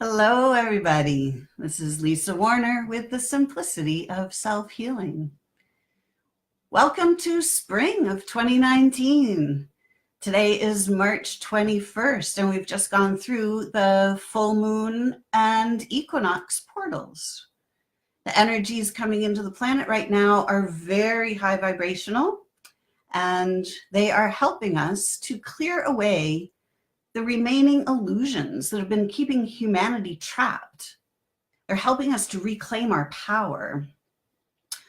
Hello, everybody. This is Lisa Warner with the Simplicity of Self-Healing. Welcome to spring of 2019. Today is March 21st, and we've just gone through the full moon and equinox portals. The energies coming into the planet right now are very high vibrational, and they are helping us to clear away the remaining illusions that have been keeping humanity trapped. They're helping us to reclaim our power.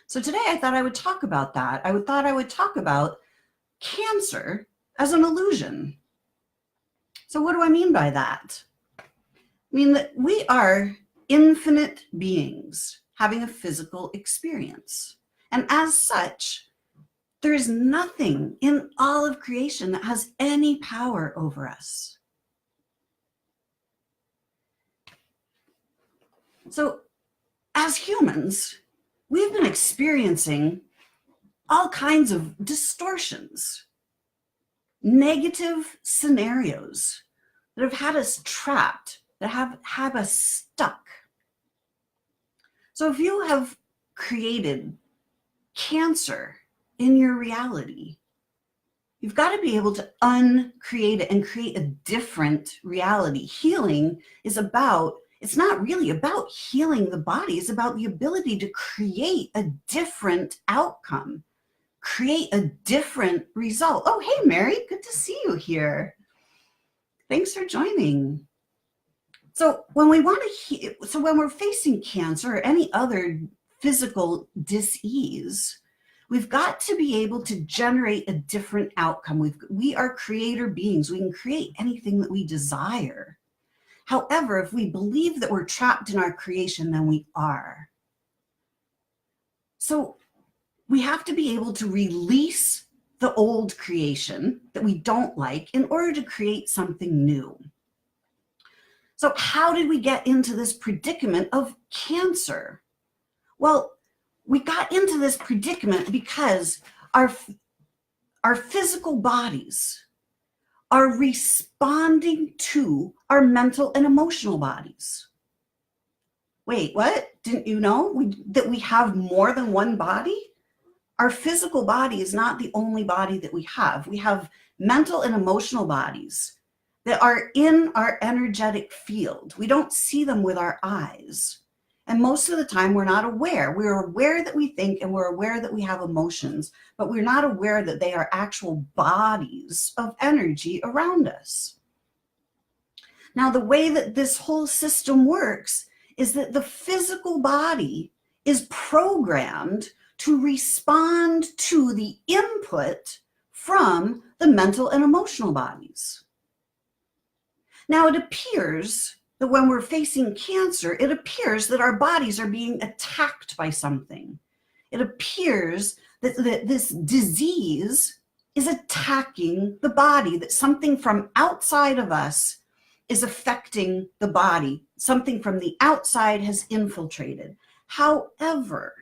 So today I thought I would talk about that. I would talk about Cancer as an illusion. So what do I mean by that? I mean that we are infinite beings having a physical experience. And as such, there is nothing in all of creation that has any power over us. So as humans, we've been experiencing all kinds of distortions, negative scenarios that have had us trapped, that have us stuck. So if you have created Cancer in your reality, you've got to be able to uncreate it and create a different reality. Healing is about, it's not really about healing the body. It's about the ability to create a different outcome, create a different result. Oh, hey, Mary, good to see you here. Thanks for joining. So when we want to, when we're facing cancer or any other physical dis-ease, we've got to be able to generate a different outcome. We are creator beings. We can create anything that we desire. However, if we believe that we're trapped in our creation, then we are. So we have to be able to release the old creation that we don't like in order to create something new. So how did we get into this predicament of Cancer? Well, we got into this predicament because our physical bodies are responding to our mental and emotional bodies. Wait, what? Didn't you know that we have more than one body? Our physical body is not the only body that we have. We have mental and emotional bodies that are in our energetic field. We don't see them with our eyes. And most of the time we're not aware. We're aware that we think and we're aware that we have emotions, but we're not aware that they are actual bodies of energy around us. Now, the way that this whole system works is that the physical body is programmed to respond to the input from the mental and emotional bodies. Now, it appears that when we're facing cancer, it appears that our bodies are being attacked by something. It appears that this disease is attacking the body, that something from outside of us is affecting the body. Something from the outside has infiltrated. However,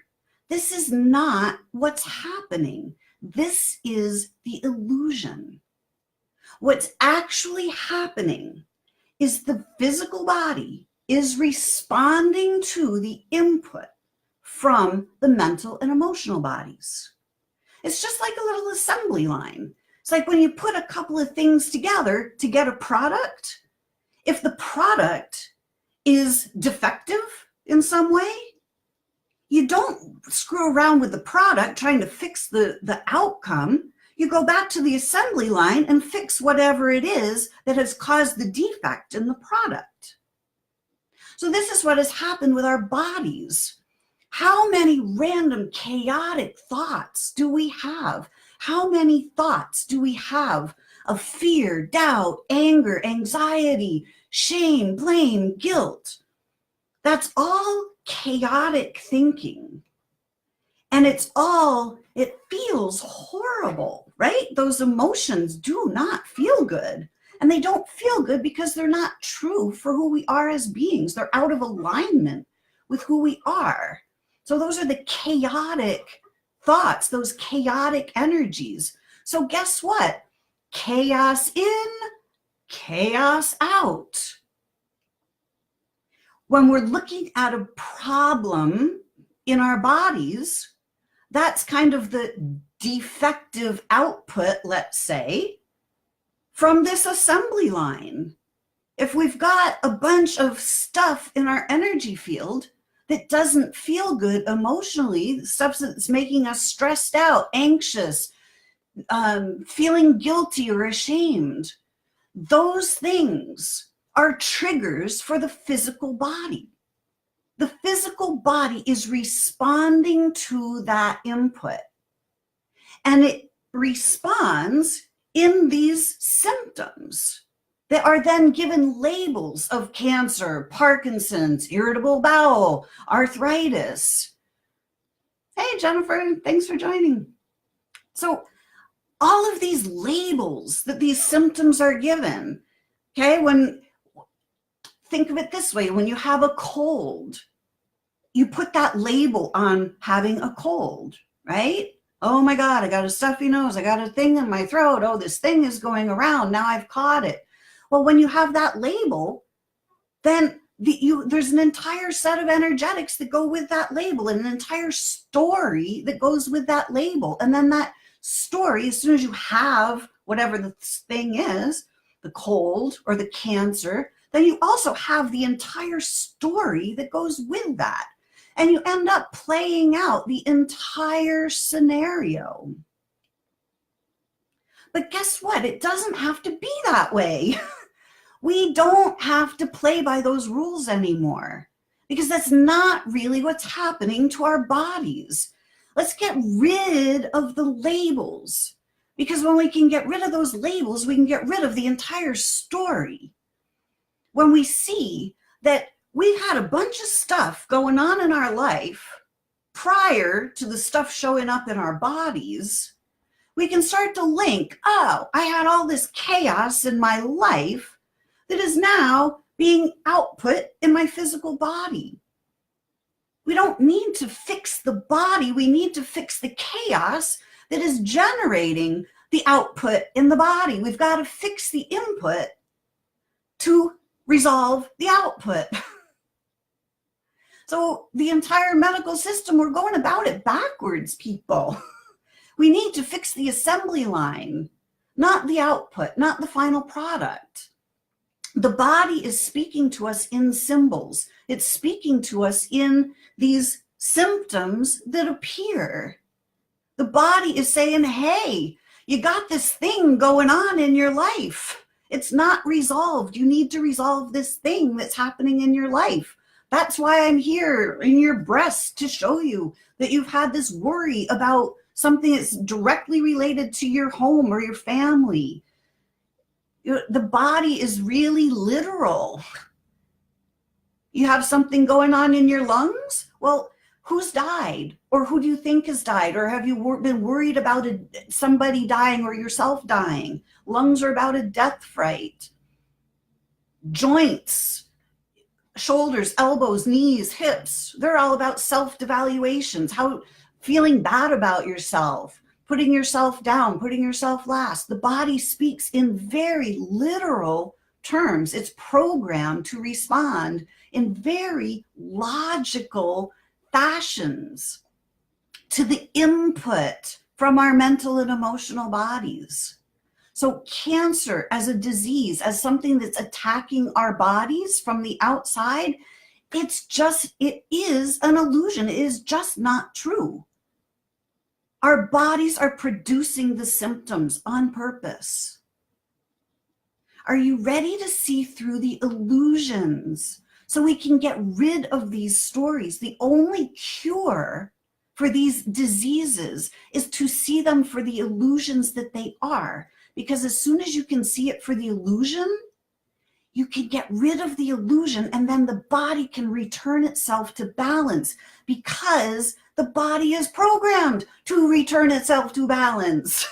this is not what's happening. This is the illusion. What's actually happening is the physical body is responding to the input from the mental and emotional bodies. It's just like a little assembly line. It's like when you put a couple of things together to get a product. If the product is defective in some way, you don't screw around with the product trying to fix the outcome. You go back to the assembly line and fix whatever it is that has caused the defect in the product. So this is what has happened with our bodies. How many random chaotic thoughts do we have? How many thoughts do we have of fear, doubt, anger, anxiety, shame, blame, guilt? That's all chaotic thinking. And it feels horrible, right? Those emotions do not feel good. And they don't feel good because they're not true for who we are as beings. They're out of alignment with who we are. So those are the chaotic thoughts, those chaotic energies. So guess what? Chaos in, chaos out. when we're looking at a problem in our bodies, that's kind of the defective output, let's say, from this assembly line. If we've got a bunch of stuff in our energy field that doesn't feel good emotionally, stuff that's making us stressed out, anxious, feeling guilty or ashamed, those things are triggers for the physical body. The physical body is responding to that input, and it responds in these symptoms that are then given labels of cancer, Parkinson's, irritable bowel, arthritis. Hey, Jennifer, thanks for joining. So all of these labels that these symptoms are given, okay, think of it this way, when you have a cold, you put that label on having a cold, right? Oh my God, I got a stuffy nose. I got a thing in my throat. Oh, this thing is going around. Now I've caught it. Well, when you have that label, then there's an entire set of energetics that go with that label, and an entire story that goes with that label. And then that story, as soon as you have whatever the thing is, the cold or the cancer, then you also have the entire story that goes with that. And you end up playing out the entire scenario. But guess what? It doesn't have to be that way. We don't have to play by those rules anymore, because that's not really what's happening to our bodies. Let's get rid of the labels, because when we can get rid of those labels, we can get rid of the entire story. When we see that we've had a bunch of stuff going on in our life prior to the stuff showing up in our bodies, we can start to link, oh, I had all this chaos in my life that is now being output in my physical body. We don't need to fix the body. We need to fix the chaos that is generating the output in the body. We've got to fix the input to resolve the output. So the entire medical system, we're going about it backwards, people. We need to fix the assembly line, not the output, not the final product. The body is speaking to us in symbols. It's speaking to us in these symptoms that appear. The body is saying, hey, you got this thing going on in your life. It's not resolved. You need to resolve this thing that's happening in your life. That's why I'm here in your breast, to show you that you've had this worry about something that's directly related to your home or your family. The body is really literal. You have something going on in your lungs? Well, who's died? Or who do you think has died? Or have you been worried about somebody dying or yourself dying? Lungs are about a death fright. Joints, shoulders, elbows, knees, hips, they're all about self-devaluations, feeling bad about yourself, putting yourself down, putting yourself last. The body speaks in very literal terms. It's programmed to respond in very logical fashions to the input from our mental and emotional bodies. So cancer as a disease, as something that's attacking our bodies from the outside, it is an illusion. It is just not true. Our bodies are producing the symptoms on purpose. Are you ready to see through the illusions so we can get rid of these stories? The only cure for these diseases is to see them for the illusions that they are. Because as soon as you can see it for the illusion, you can get rid of the illusion, and then the body can return itself to balance, because the body is programmed to return itself to balance.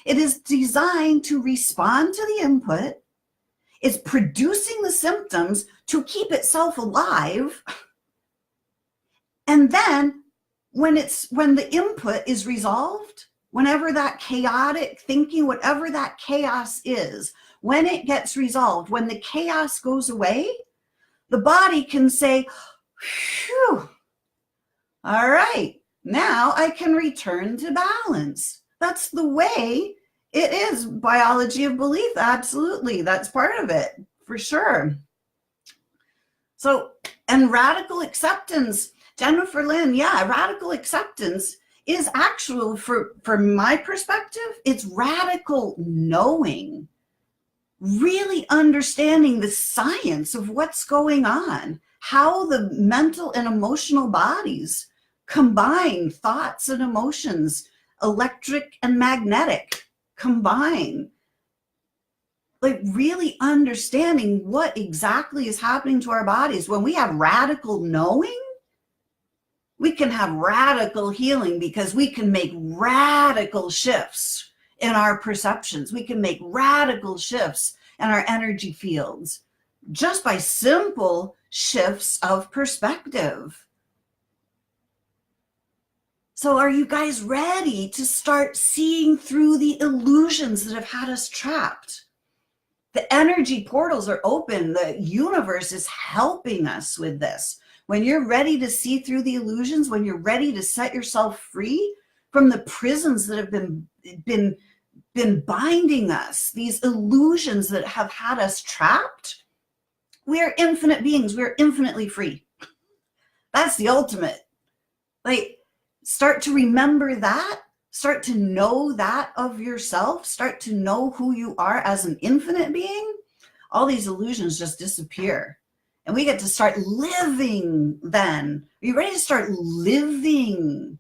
It is designed to respond to the input. It's producing the symptoms to keep itself alive. And then when the input is resolved, whenever that chaotic thinking, whatever that chaos is, when it gets resolved, when the chaos goes away, the body can say, phew, all right, now I can return to balance. That's the way it is. Biology of belief, absolutely. That's part of it, for sure. So, and radical acceptance, Jennifer Lynn, yeah, radical acceptance is actual, from my perspective, it's radical knowing, really understanding the science of what's going on, how the mental and emotional bodies combine, thoughts and emotions, electric and magnetic combine. Like really understanding what exactly is happening to our bodies. When we have radical knowing, we can have radical healing, because we can make radical shifts in our perceptions. We can make radical shifts in our energy fields just by simple shifts of perspective. So are you guys ready to start seeing through the illusions that have had us trapped? The energy portals are open. The universe is helping us with this. When you're ready to see through the illusions, when you're ready to set yourself free from the prisons that have been binding us, these illusions that have had us trapped, we are infinite beings. We're infinitely free. That's the ultimate. Like, start to remember that. Start to know that of yourself. Start to know who you are as an infinite being. All these illusions just disappear. And we get to start living then. Are you ready to start living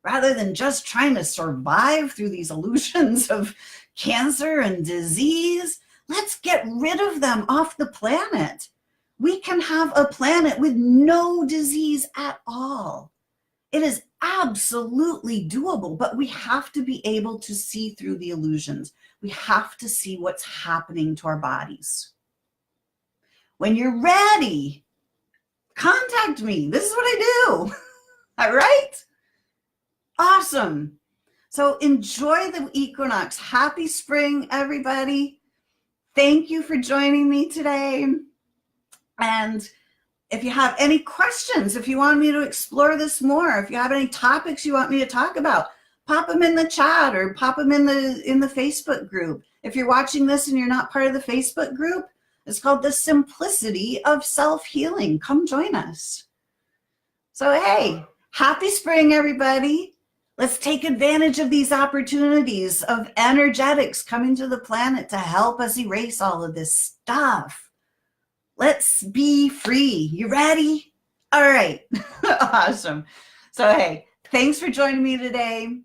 rather than just trying to survive through these illusions of cancer and disease? Let's get rid of them off the planet. We can have a planet with no disease at all. It is absolutely doable, but we have to be able to see through the illusions. We have to see what's happening to our bodies. When you're ready, contact me. This is what I do. All right? Awesome. So enjoy the equinox. Happy spring, everybody. Thank you for joining me today. And if you have any questions, if you want me to explore this more, if you have any topics you want me to talk about, pop them in the chat or pop them in the Facebook group. If you're watching this and you're not part of the Facebook group, it's called The Simplicity of Self-Healing. Come join us. So, hey, happy spring, everybody. Let's take advantage of these opportunities of energetics coming to the planet to help us erase all of this stuff. Let's be free. You ready? All right. Awesome. So, hey, thanks for joining me today.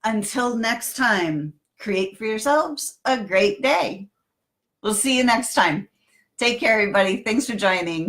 Until next time, create for yourselves a great day. We'll see you next time. Take care, everybody. Thanks for joining.